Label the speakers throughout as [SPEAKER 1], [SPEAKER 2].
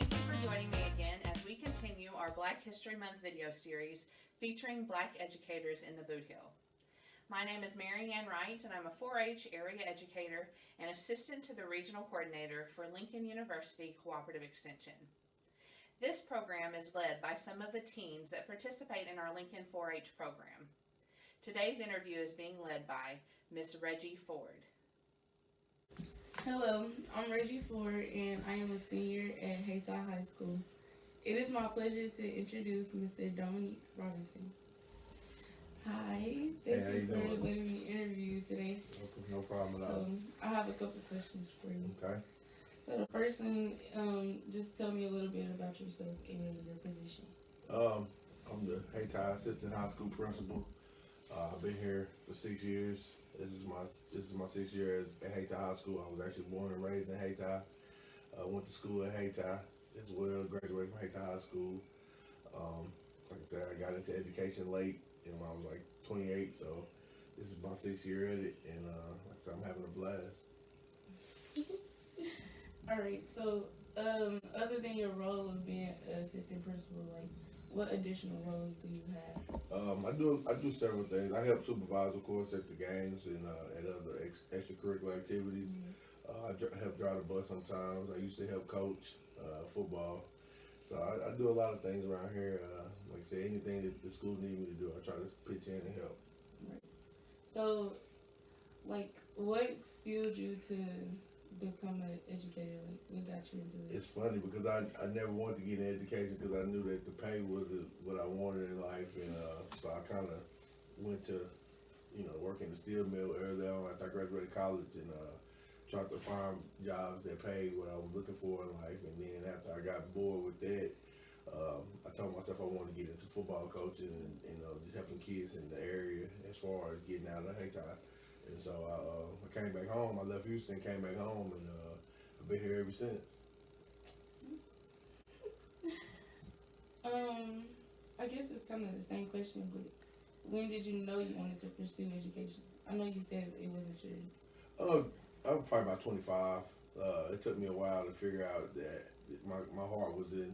[SPEAKER 1] Thank you for joining me again as we continue our Black History Month video series featuring Black educators in the Bootheel. My name is Mary Ann Wright, and I'm a 4-H area educator and assistant to the regional coordinator for Lincoln University Cooperative Extension. This program is led by some of the teens that participate in our Lincoln 4-H program. Today's interview is being led by Miss Reggi Ford.
[SPEAKER 2] Hello, I'm Reggi Ford, and I am a senior at Hayti High School. It is my pleasure to introduce Mr. Dominique Robinson. Hi, thank you for letting me interview you today.
[SPEAKER 3] No problem at all.
[SPEAKER 2] So, I have a couple questions for you.
[SPEAKER 3] Okay.
[SPEAKER 2] So the first one, just tell me a little bit about yourself and your position.
[SPEAKER 3] I'm the Hayti Assistant High School Principal. I've been here for 6 years. This is my 6th year at Hayti High School. I was actually born and raised in Hayti. Went to school at Hayti as well. Graduated from Hayti High School. Like I said, I got into education late, and when I was like 28. So this is my 6th year at it, and like I said, I'm having a blast.
[SPEAKER 2] All right. So, other than your role of being an assistant principal, like, what additional roles do you have?
[SPEAKER 3] I do several things. I help supervise, of course, at the games and at other extracurricular activities. I help drive the bus sometimes. I used to help coach football. So I do a lot of things around here. Like I said, anything that the school needs me to do, I try to pitch in and help.
[SPEAKER 2] Right. So, like, what fueled you to become an educator? Like, what got you into it?
[SPEAKER 3] It's funny because I never wanted to get in education because I knew that the pay wasn't what I wanted in life, and so I kind of went to, work in the steel mill early on after I graduated college, and tried to find jobs that paid what I was looking for in life. And then after I got bored with that, I told myself I wanted to get into football coaching and just helping kids in the area as far as getting out of Hayti. And so I came back home. I left Houston, came back home, and I've been here ever since.
[SPEAKER 2] I guess it's kind of the same question, but when did you know you wanted to pursue education? I know you said it wasn't your...
[SPEAKER 3] I was probably about 25. It took me a while to figure out that my heart was in,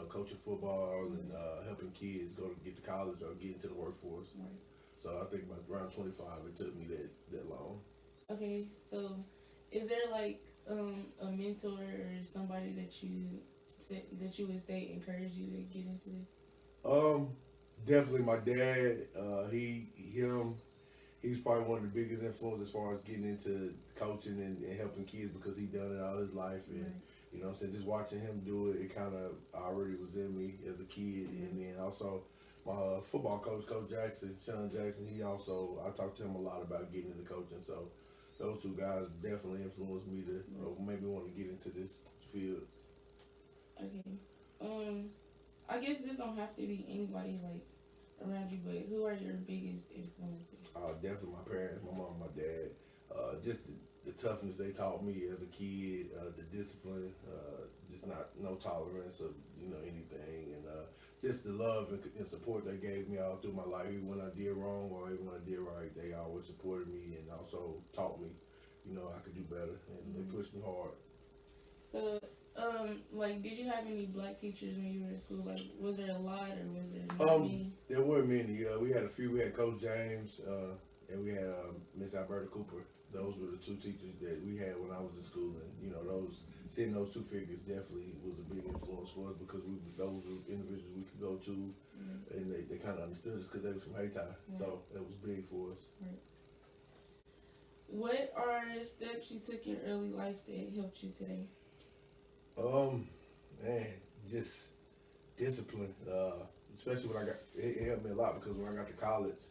[SPEAKER 3] coaching football and helping kids go to get to college or get into the workforce.
[SPEAKER 2] Right.
[SPEAKER 3] So I think about around 25, it took me that long.
[SPEAKER 2] Okay, so is there like a mentor or somebody that you would say encouraged you to get into this?
[SPEAKER 3] Definitely my dad. He's probably one of the biggest influences as far as getting into coaching and helping kids because he done it all his life. And
[SPEAKER 2] Right.
[SPEAKER 3] you know what I'm saying, just watching him do it, it kind of already was in me as a kid. And then also my football coach, Coach Jackson, Sean Jackson, I talked to him a lot about getting into coaching. So those two guys definitely influenced me to maybe want to get into this field.
[SPEAKER 2] Okay. I guess this don't have to be anybody like around you, but who are your biggest influences?
[SPEAKER 3] Definitely my parents, my mom, my dad. Just the toughness they taught me as a kid, the discipline, just no tolerance of anything, and just the love and support they gave me all through my life. Even when I did wrong or even when I did right, they always supported me and also taught me, I could do better, and they pushed me hard.
[SPEAKER 2] So, like, did you have any black teachers when you were in school? Like, was there a lot or was there not many?
[SPEAKER 3] There were many. We had a few. We had Coach James, and we had Miss Alberta Cooper. Those were the two teachers that we had when I was in school, and seeing those two figures definitely was a big influence for us because those were individuals we could go to, and they kind of understood us because they was from Hayti, so that was big for us.
[SPEAKER 2] Right. What are steps you took in early life that helped you today?
[SPEAKER 3] Man, just discipline. Especially when it helped me a lot because when I got to college,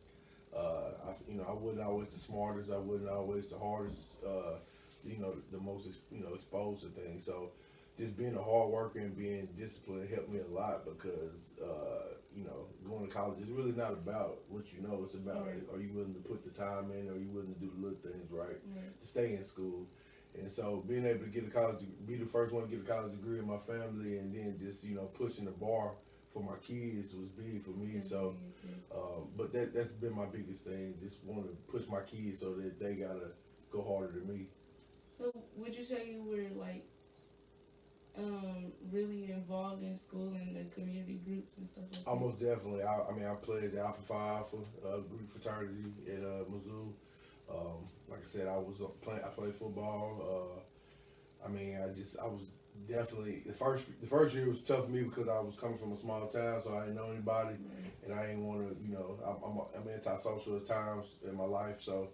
[SPEAKER 3] I wasn't always the smartest. I wasn't always the hardest. The most exposed to things. So just being a hard worker and being disciplined helped me a lot because going to college is really not about what you know. It's about are you willing to put the time in? Are you willing to do the little things right to stay in school? And so being able to be the first one to get a college degree in my family, and then just pushing the bar for my kids was big for me. So, but that's been my biggest thing. Just want to push my kids so that they gotta go harder than me.
[SPEAKER 2] So would you say you were like really involved in school and the community groups and stuff like that?
[SPEAKER 3] Almost definitely. I played as Alpha Phi Alpha Greek fraternity at Mizzou. Like I said, I played football. I was definitely the first year was tough for me because I was coming from a small town, so I didn't know anybody, and I didn't want to, I'm antisocial at times in my life. So,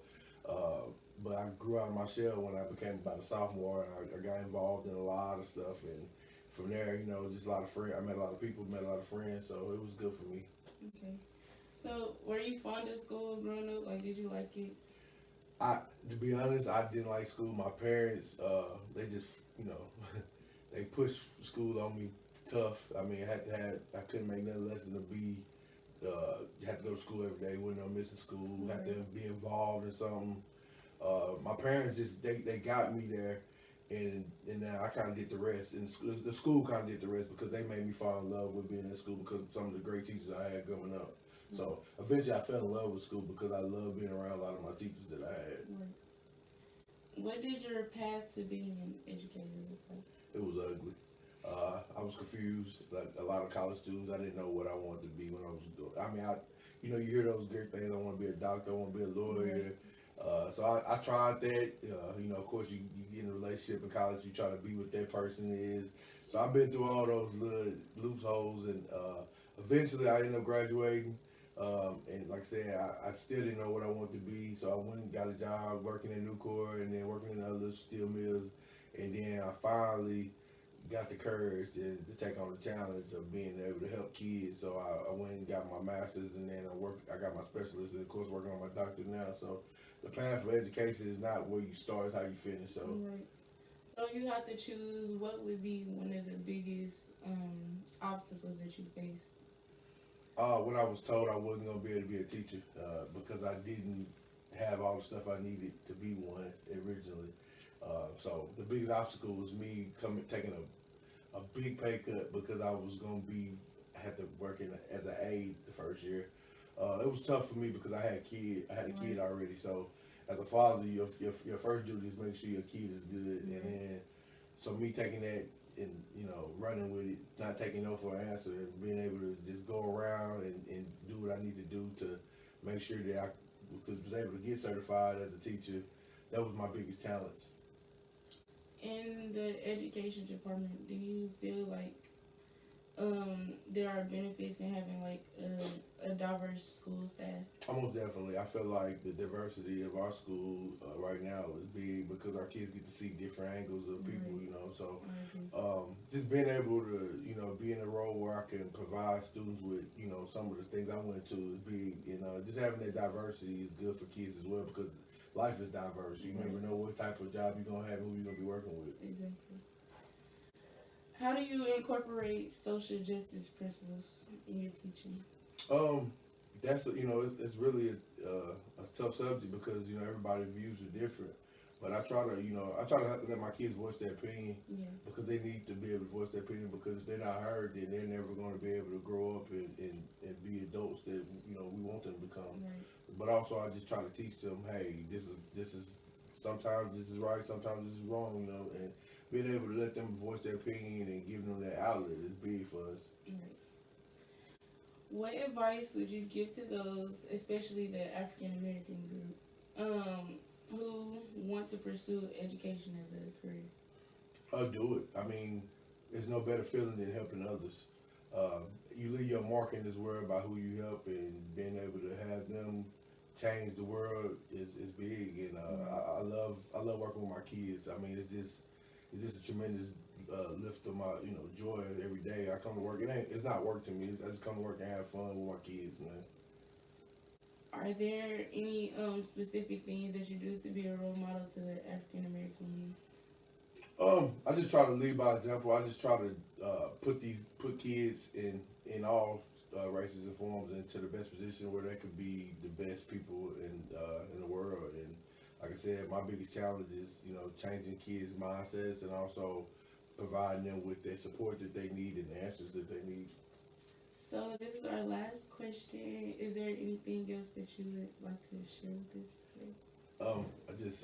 [SPEAKER 3] but I grew out of my shell when I became about a sophomore, and I got involved in a lot of stuff, and from there, just a lot of friends. I met a lot of people, met a lot of friends, so it was good for me.
[SPEAKER 2] Okay. So, were you fond of school growing up? Like, did you like it?
[SPEAKER 3] To be honest, I didn't like school. My parents, they just, they pushed school on me tough. I mean, I couldn't make nothing less than to be, you had to go to school every day, wasn't no missing school, had to be involved in something. My parents they got me there, and now I kind of did the rest. And the school kind of did the rest because they made me fall in love with being in school because of some of the great teachers I had growing up. So eventually I fell in love with school because I love being around a lot of my teachers that I had.
[SPEAKER 2] Right. What did your path to being an educator look like?
[SPEAKER 3] It was ugly. I was confused, like a lot of college students. I didn't know what I wanted to be when I was doing. I mean, you hear those great things. I want to be a doctor. I want to be a lawyer. So I tried that. Of course, you get in a relationship in college. You try to be what that person is. So I've been through all those little loopholes, and eventually I ended up graduating. And like I said, I still didn't know what I wanted to be, so I went and got a job working in Nucor and then working in other steel mills, and then I finally got the courage to take on the challenge of being able to help kids. So I went and got my master's, and then I got my specialist, and of course working on my doctorate now. So the path for education is not where you start, it's how you finish. So
[SPEAKER 2] right. So you have to choose, what would be one of the biggest obstacles that you face?
[SPEAKER 3] When I was told I wasn't going to be able to be a teacher because I didn't have all the stuff I needed to be one originally. So the biggest obstacle was me taking a big pay cut because I was going to had to work as an aide the first year. It was tough for me because I had a kid already. So as a father, your first duty is make sure your kid is good. And then, so me taking that and running with it, not taking no for an answer, and being able to just go around and do what I need to do to make sure that I was able to get certified as a teacher. That was my biggest challenge.
[SPEAKER 2] In the education department, do you feel like there are benefits in having like a diverse school staff?
[SPEAKER 3] Almost definitely. I feel like the diversity of our school right now is big because our kids get to see different angles of people, So just being able to, be in a role where I can provide students with, some of the things I went to is big. Just having that diversity is good for kids as well because life is diverse. You never know what type of job you're going to have and who you're going to be working with.
[SPEAKER 2] Exactly. How do you incorporate social justice principles in your teaching?
[SPEAKER 3] That's it's really a tough subject because everybody's views are different. But I try to let my kids voice their opinion because they need to be able to voice their opinion because if they're not heard, then they're never going to be able to grow up and be adults that we want them to become.
[SPEAKER 2] Right.
[SPEAKER 3] But also I just try to teach them, hey, this is sometimes this is right, sometimes this is wrong, and being able to let them voice their opinion and give them that outlet is big for us.
[SPEAKER 2] Right. What advice would you give to those, especially the African American group, who want to pursue education as a career?
[SPEAKER 3] Do it. I mean, there's no better feeling than helping others. You leave your mark in this world by who you help, and being able to have them change the world is big. And I love working with my kids. I mean, it's just a tremendous lift of my joy every day. I come to work. It's not work to me. I just come to work and have fun with my kids, man.
[SPEAKER 2] Are there any specific things that you do to be a role model to the African American youth?
[SPEAKER 3] I just try to lead by example. I just try to put kids in all races and forms into the best position where they could be the best people in the world. And like I said, my biggest challenge is changing kids' mindsets and also providing them with the support that they need and the answers that they need.
[SPEAKER 2] So this is our last question. Is there anything else that you would like to share with us today?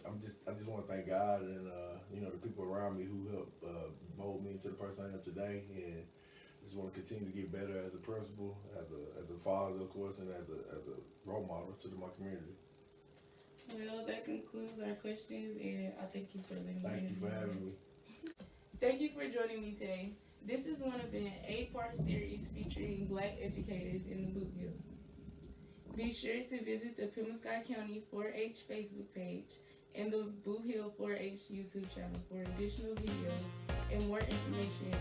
[SPEAKER 3] I just want to thank God and you know, the people around me who helped mold me into the person I am today, and just want to continue to get better as a principal, as a father, of course, and as a role model to my community.
[SPEAKER 2] Well, that concludes our questions, and I thank you for letting me
[SPEAKER 3] Thank you for having me.
[SPEAKER 2] Thank you for joining me today. This is one of an 8-part series featuring Black educators in the Bootheel. Be sure to visit the Pima County 4-H Facebook page and the Bootheel 4-H YouTube channel for additional videos and more information